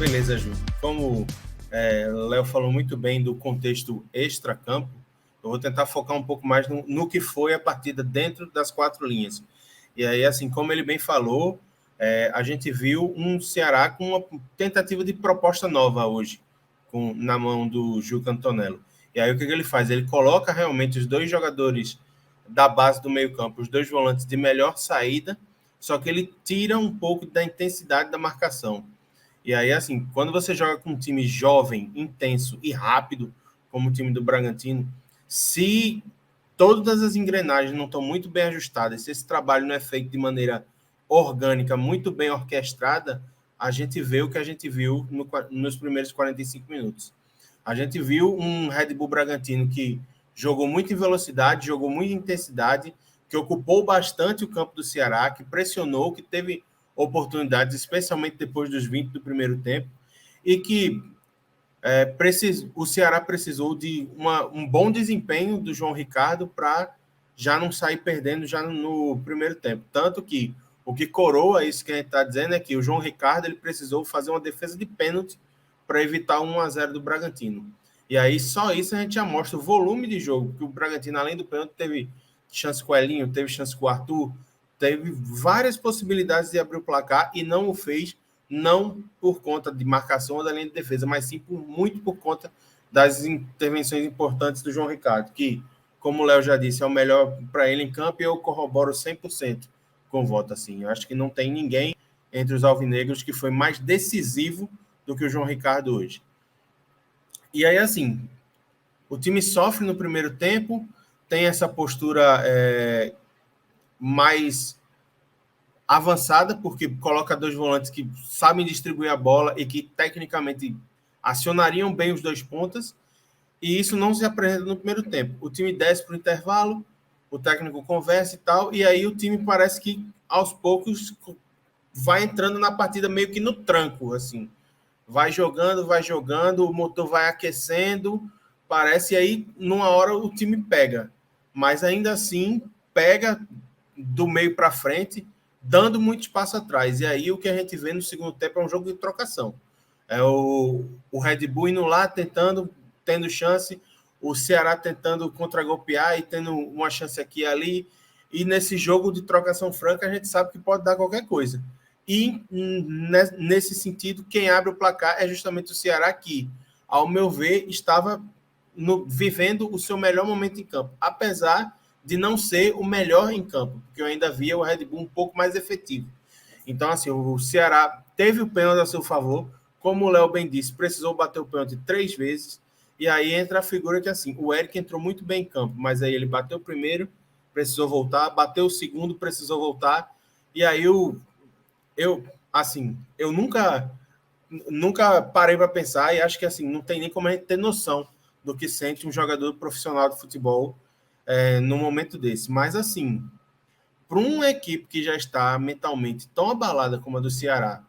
Beleza, Ju. Como Léo falou muito bem do contexto extra-campo, eu vou tentar focar um pouco mais no que foi a partida dentro das quatro linhas. E aí, assim, como ele bem falou, a gente viu um Ceará com uma tentativa de proposta nova hoje, na mão do Juca Antonello. E aí, o que ele faz? Ele coloca realmente os dois jogadores da base do meio-campo, os dois volantes de melhor saída, só que ele tira um pouco da intensidade da marcação. E aí, assim, quando você joga com um time jovem, intenso e rápido, como o time do Bragantino, se todas as engrenagens não estão muito bem ajustadas, se esse trabalho não é feito de maneira orgânica, muito bem orquestrada, a gente vê o que a gente viu nos primeiros 45 minutos. A gente viu um Red Bull Bragantino que jogou muito em velocidade, jogou muita intensidade, que ocupou bastante o campo do Ceará, que pressionou, que teve oportunidades, especialmente depois dos 20 do primeiro tempo, e que o Ceará precisou de um bom desempenho do João Ricardo para já não sair perdendo já no primeiro tempo. Tanto que o que coroa isso que a gente está dizendo é que o João Ricardo ele precisou fazer uma defesa de pênalti para evitar 1-0 do Bragantino. E aí, só isso a gente já mostra o volume de jogo, que o Bragantino, além do pênalti, teve chance com o Elinho, teve chance com o Arthur, teve várias possibilidades de abrir o placar e não o fez, não por conta de marcação ou da linha de defesa, mas sim muito por conta das intervenções importantes do João Ricardo, que, como o Léo já disse, é o melhor para ele em campo e eu corroboro 100% com o voto. Assim. Eu acho que não tem ninguém entre os alvinegros que foi mais decisivo do que o João Ricardo hoje. E aí, assim, o time sofre no primeiro tempo, tem essa postura mais avançada, porque coloca dois volantes que sabem distribuir a bola e que, tecnicamente, acionariam bem os dois pontas, e isso não se apresenta no primeiro tempo. O time desce para o intervalo, o técnico conversa e tal, e aí o time parece que, aos poucos, vai entrando na partida meio que no tranco, assim. Vai jogando, o motor vai aquecendo, parece, e aí, numa hora, o time pega. Mas, ainda assim, pega do meio para frente, dando muito espaço atrás. E aí, o que a gente vê no segundo tempo é um jogo de trocação. É o Red Bull indo lá, tendo chance, o Ceará tentando contragolpear e tendo uma chance aqui e ali. E nesse jogo de trocação franca, a gente sabe que pode dar qualquer coisa. E, nesse sentido, quem abre o placar é justamente o Ceará, que, ao meu ver, estava vivendo o seu melhor momento em campo, apesar de não ser o melhor em campo, porque eu ainda via o Red Bull um pouco mais efetivo. Então, assim, o Ceará teve o pênalti a seu favor, como o Léo bem disse, precisou bater o pênalti 3 vezes, e aí entra a figura que, assim, o Eric entrou muito bem em campo, mas aí ele bateu o primeiro, precisou voltar, bateu o segundo, precisou voltar, e aí eu nunca parei para pensar e acho que assim não tem nem como a gente ter noção do que sente um jogador profissional de futebol no momento desse. Mas assim, para uma equipe que já está mentalmente tão abalada como a do Ceará,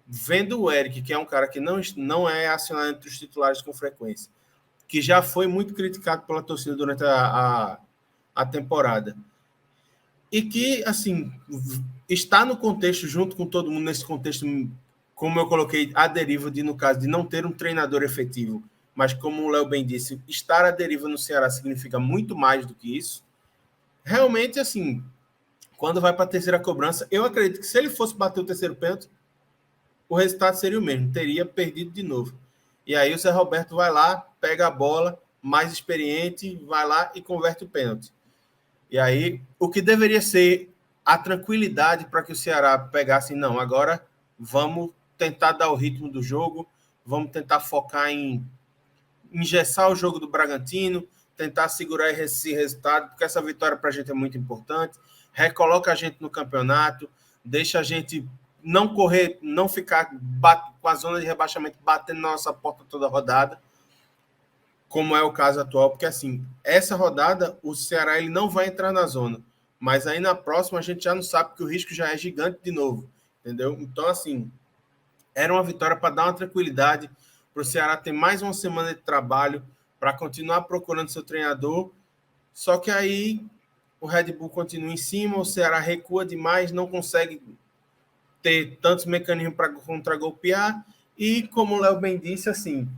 vendo o Eric, que é um cara que não é acionado entre os titulares com frequência, que já foi muito criticado pela torcida durante a temporada, e que, assim, está no contexto, junto com todo mundo, nesse contexto, como eu coloquei, à deriva, no caso de não ter um treinador efetivo, mas como o Léo bem disse, estar à deriva no Ceará significa muito mais do que isso. Realmente, assim, quando vai para a terceira cobrança, eu acredito que se ele fosse bater o terceiro pênalti, o resultado seria o mesmo, teria perdido de novo. E aí o Zé Roberto vai lá, pega a bola, mais experiente, vai lá e converte o pênalti. E aí, o que deveria ser a tranquilidade para que o Ceará pegasse, não, agora vamos tentar dar o ritmo do jogo, vamos tentar focar em engessar o jogo do Bragantino, tentar segurar esse resultado, porque essa vitória para a gente é muito importante, recoloca a gente no campeonato, deixa a gente não correr, não ficar com a zona de rebaixamento batendo na nossa porta toda rodada, como é o caso atual, porque assim, essa rodada o Ceará ele não vai entrar na zona, mas aí na próxima a gente já não sabe que o risco já é gigante de novo, entendeu? Então assim, era uma vitória para dar uma tranquilidade para o Ceará ter mais uma semana de trabalho para continuar procurando seu treinador, só que aí o Red Bull continua em cima, o Ceará recua demais, não consegue ter tantos mecanismos para contragolpear, E, como o Léo bem disse, assim,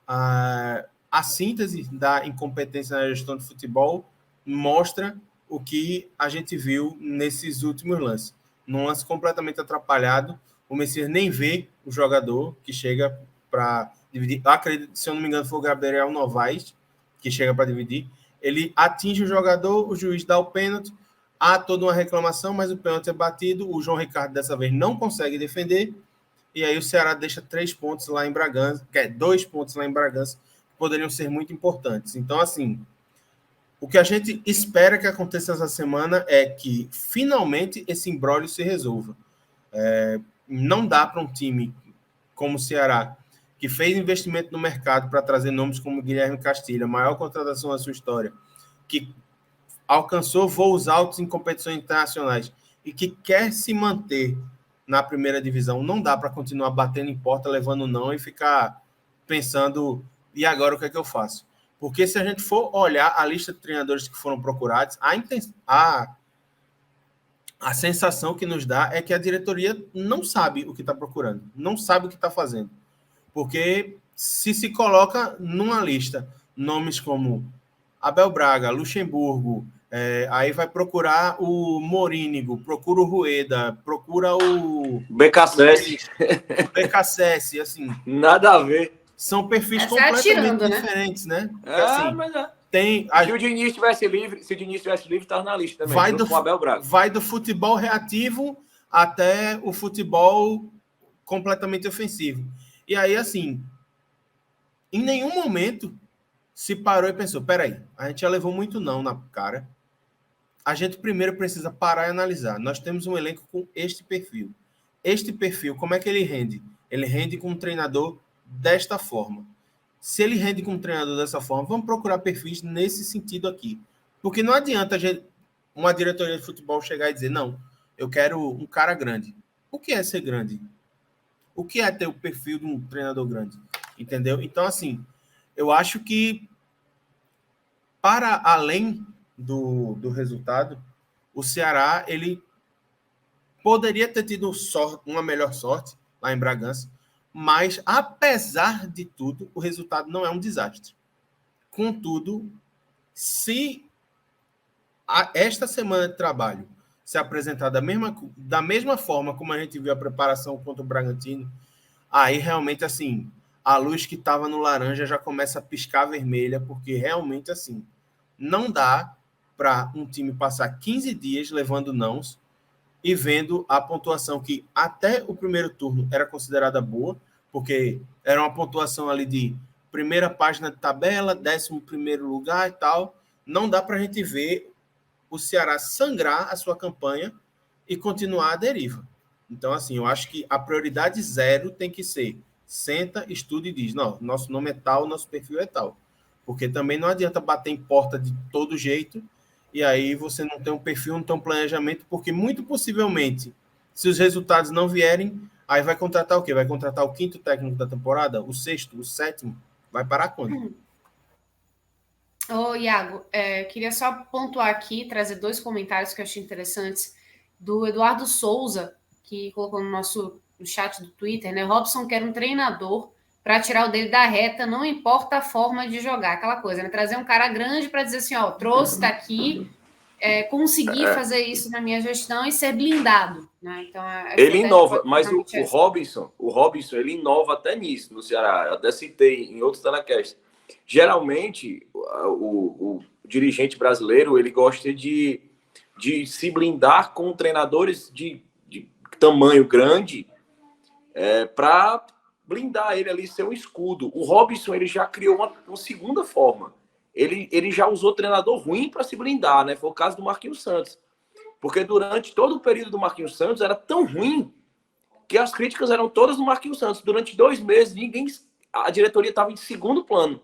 a síntese da incompetência na gestão de futebol mostra o que a gente viu nesses últimos lances. Num lance completamente atrapalhado, o Messias nem vê o jogador que chega para dividir. Acredito, se eu não me engano, foi o Gabriel Novaes que chega para dividir. Ele atinge o jogador, o juiz dá o pênalti, há toda uma reclamação, mas o pênalti é batido. O João Ricardo, dessa vez, não consegue defender. E aí o Ceará deixa 3 pontos lá em Bragança, 2 pontos lá em Bragança, que poderiam ser muito importantes. Então, assim, o que a gente espera que aconteça essa semana é que finalmente esse imbróglio se resolva. Não dá para um time como o Ceará, que fez investimento no mercado para trazer nomes como Guilherme Castilho, a maior contratação da sua história, que alcançou voos altos em competições internacionais e que quer se manter na primeira divisão, não dá para continuar batendo em porta, levando não e ficar pensando, e agora o que é que eu faço? Porque se a gente for olhar a lista de treinadores que foram procurados, a sensação que nos dá é que a diretoria não sabe o que está procurando, não sabe o que está fazendo. Porque se coloca numa lista nomes como Abel Braga, Luxemburgo, aí vai procurar o Morínigo, procura o Rueda, procura o BKSS, assim. Nada a ver. São perfis completamente diferentes, né? Porque, assim, mas é. Tem se o Diniz estivesse livre, estava na lista também, com o Abel Braga. Vai do futebol reativo até o futebol completamente ofensivo. E aí, assim, em nenhum momento se parou e pensou, peraí, a gente já levou muito não na cara. A gente primeiro precisa parar e analisar. Nós temos um elenco com este perfil. Este perfil, como é que ele rende? Ele rende com um treinador desta forma. Se ele rende com um treinador dessa forma, vamos procurar perfis nesse sentido aqui. Porque não adianta uma diretoria de futebol chegar e dizer, não, eu quero um cara grande. O que é ser grande? O que é ter o perfil de um treinador grande? Entendeu? Então, assim, eu acho que para além do resultado, o Ceará ele poderia ter tido uma melhor sorte lá em Bragança, mas, apesar de tudo, o resultado não é um desastre. Contudo, se esta semana de trabalho se apresentar da mesma forma como a gente viu a preparação contra o Bragantino, aí realmente, assim, a luz que estava no laranja já começa a piscar vermelha, porque realmente, assim, não dá para um time passar 15 dias levando nãos e vendo a pontuação que até o primeiro turno era considerada boa, porque era uma pontuação ali de primeira página de tabela, 11º lugar e tal. Não dá para a gente ver o Ceará sangrar a sua campanha e continuar a deriva. Então, assim, eu acho que a prioridade zero tem que ser senta, estuda e diz, não, nosso nome é tal, nosso perfil é tal. Porque também não adianta bater em porta de todo jeito e aí você não tem um perfil, não tem um planejamento, porque muito possivelmente, se os resultados não vierem, aí vai contratar o quê? Vai contratar o 5º técnico da temporada? O 6º? O 7º? Vai parar quando? Ô, Iago, queria só pontuar aqui, trazer 2 comentários que eu achei interessantes, do Eduardo Souza, que colocou no chat do Twitter, né? Robson quer um treinador para tirar o dele da reta, não importa a forma de jogar, aquela coisa, né? Trazer um cara grande para dizer assim, ó, trouxe, tá aqui, consegui fazer isso na minha gestão e ser blindado, né? Então, ele inova, mas o Robinson, ele inova até nisso no Ceará. Eu até citei em outros telecasts. Geralmente, o dirigente brasileiro, ele gosta de se blindar com treinadores de tamanho grande para blindar ele ali, ser um escudo. O Robinson, ele já criou uma segunda forma. Ele já usou treinador ruim para se blindar, né? Foi o caso do Marquinhos Santos. Porque durante todo o período do Marquinhos Santos era tão ruim que as críticas eram todas do Marquinhos Santos. Durante 2 meses, a diretoria estava em segundo plano.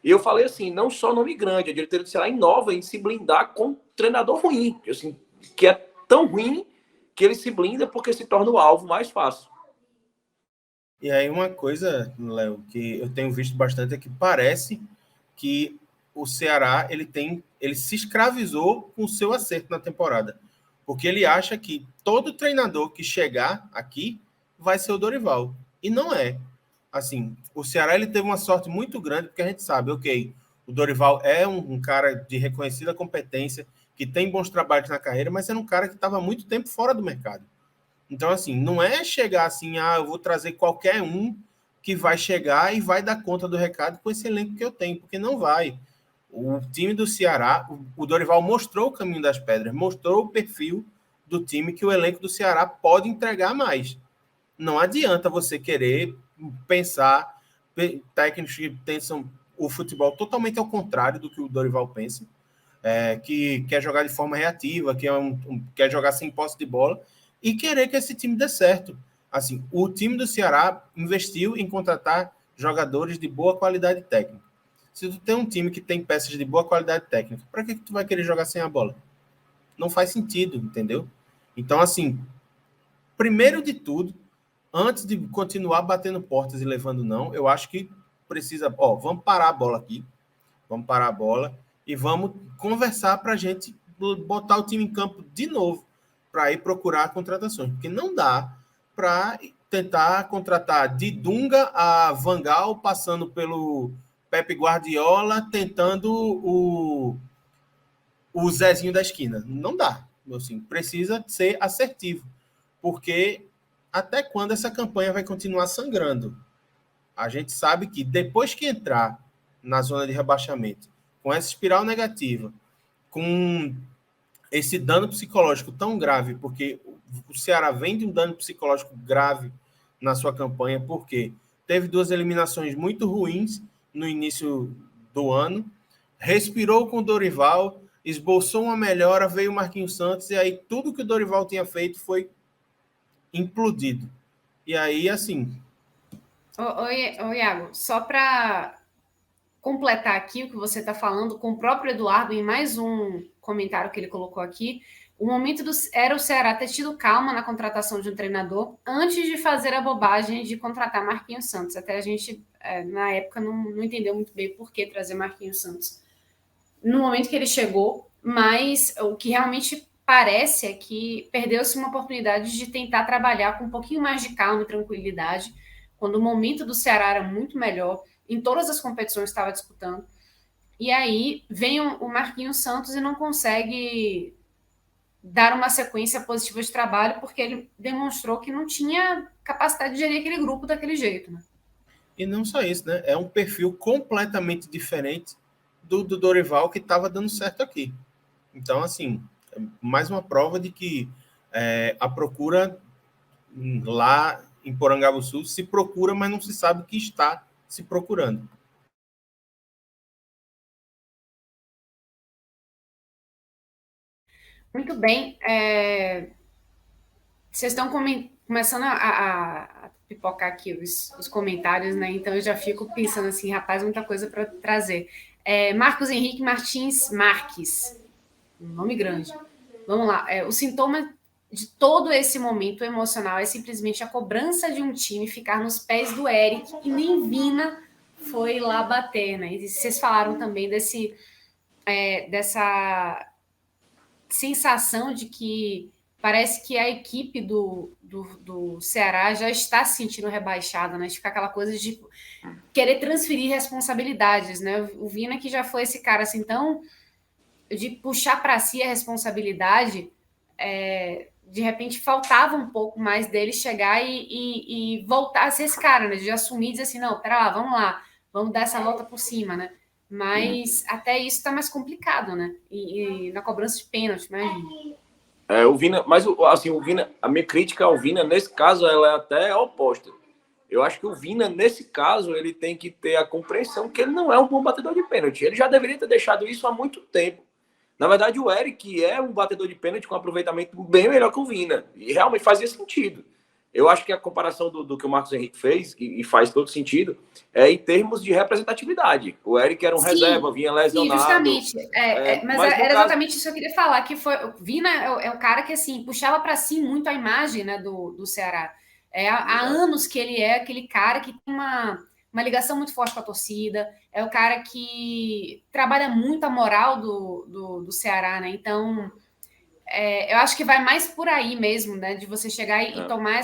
E eu falei assim, não só nome grande, a diretoria do Ceará inova em se blindar com treinador ruim, assim, que é tão ruim que ele se blinda porque se torna o alvo mais fácil. E aí uma coisa, Léo, que eu tenho visto bastante é que parece que o Ceará ele se escravizou com o seu acerto na temporada. Porque ele acha que todo treinador que chegar aqui vai ser o Dorival. E não é. Assim, o Ceará ele teve uma sorte muito grande, porque a gente sabe, ok, o Dorival é um cara de reconhecida competência, que tem bons trabalhos na carreira, mas era um cara que estava muito tempo fora do mercado. Então, assim, não é chegar assim, eu vou trazer qualquer um que vai chegar e vai dar conta do recado com esse elenco que eu tenho, porque não vai. O time do Ceará, o Dorival mostrou o caminho das pedras, mostrou o perfil do time que o elenco do Ceará pode entregar mais. Não adianta você querer pensar técnicos que pensam o futebol totalmente ao contrário do que o Dorival pensa, que quer jogar de forma reativa, que quer jogar sem posse de bola e querer que esse time dê certo. Assim, o time do Ceará investiu em contratar jogadores de boa qualidade técnica. Se tu tem um time que tem peças de boa qualidade técnica, para que tu vai querer jogar sem a bola? Não faz sentido, entendeu? Então, assim, primeiro de tudo, antes de continuar batendo portas e levando não, eu acho que precisa, vamos parar a bola aqui, vamos parar a bola e vamos conversar para a gente botar o time em campo de novo, para ir procurar contratações, porque não dá para tentar contratar de Dunga a Van Gaal, passando pelo Pepe Guardiola, tentando o Zezinho da esquina. Não dá, assim, precisa ser assertivo, porque até quando essa campanha vai continuar sangrando? A gente sabe que depois que entrar na zona de rebaixamento, com essa espiral negativa, com esse dano psicológico tão grave, porque o Ceará vem de um dano psicológico grave na sua campanha, porque teve 2 eliminações muito ruins no início do ano, respirou com o Dorival, esboçou uma melhora, veio o Marquinhos Santos, e aí tudo que o Dorival tinha feito foi implodido. E aí, assim... Ô, Iago, só para completar aqui o que você está falando, com o próprio Eduardo, em mais um comentário que ele colocou aqui, o momento era o Ceará ter tido calma na contratação de um treinador antes de fazer a bobagem de contratar Marquinhos Santos. Até a gente, na época, não entendeu muito bem por que trazer Marquinhos Santos no momento que ele chegou, mas o que realmente parece é que perdeu-se uma oportunidade de tentar trabalhar com um pouquinho mais de calma e tranquilidade, quando o momento do Ceará era muito melhor, em todas as competições que estava disputando. E aí vem o Marquinhos Santos e não consegue dar uma sequência positiva de trabalho, porque ele demonstrou que não tinha capacidade de gerir aquele grupo daquele jeito, né? E não só isso, né? É um perfil completamente diferente do Dorival que estava dando certo aqui. Então, assim, mais uma prova de que a procura lá em Porangabuçu se procura, mas não se sabe o que está se procurando. Muito bem. Vocês estão começando a pipocar aqui os comentários, né? Então eu já fico pensando assim, rapaz, muita coisa para trazer. Marcos Henrique Martins Marques, um nome grande. Vamos lá. O sintoma de todo esse momento emocional é simplesmente a cobrança de um time ficar nos pés do Eric e nem Vina foi lá bater, né? E vocês falaram também dessa sensação de que parece que a equipe do Ceará já está se sentindo rebaixada, né? De ficar aquela coisa de querer transferir responsabilidades, né? O Vina que já foi esse cara assim, então, de puxar para si a responsabilidade, de repente faltava um pouco mais dele chegar e voltar a ser esse cara, né? De assumir e dizer assim, não, pera lá, vamos dar essa volta por cima, né? Mas até isso está mais complicado, né? E na cobrança de pênalti, imagina. O Vina, mas assim, o Vina, a minha crítica ao Vina, nesse caso, ela é até oposta. Eu acho que o Vina, nesse caso, ele tem que ter a compreensão que ele não é um bom batedor de pênalti. Ele já deveria ter deixado isso há muito tempo. Na verdade, o Eric é um batedor de pênalti com aproveitamento bem melhor que o Vina. E realmente fazia sentido. Eu acho que a comparação do que o Marcos Henrique fez, e faz todo sentido, é em termos de representatividade. O Eric era um reserva, vinha lesionado. Sim, justamente. Mas era exatamente isso que eu queria falar, que foi, o Vina é um cara que assim, puxava para si muito a imagem, né, do Ceará. Há anos que ele é aquele cara que tem uma ligação muito forte com a torcida, é o cara que trabalha muito a moral do Ceará, né? Então, eu acho que vai mais por aí mesmo, né? De você chegar e tomar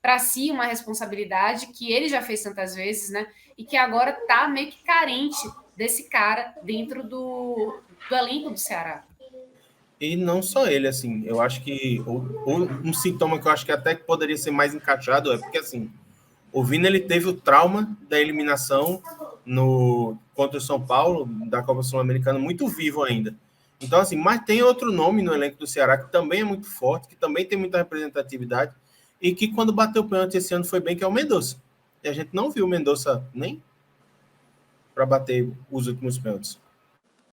para si uma responsabilidade que ele já fez tantas vezes, né? E que agora está meio que carente desse cara dentro do elenco do Ceará. E não só ele, assim, eu acho que um sintoma que eu acho que até poderia ser mais encaixado é porque, assim, o Vina, ele teve o trauma da eliminação contra o São Paulo, da Copa Sul-Americana, muito vivo ainda. Então, assim, mas tem outro nome no elenco do Ceará que também é muito forte, que também tem muita representatividade, e que quando bateu o pênalti esse ano foi bem, que é o Mendonça. E a gente não viu o Mendonça nem para bater os últimos pênaltis.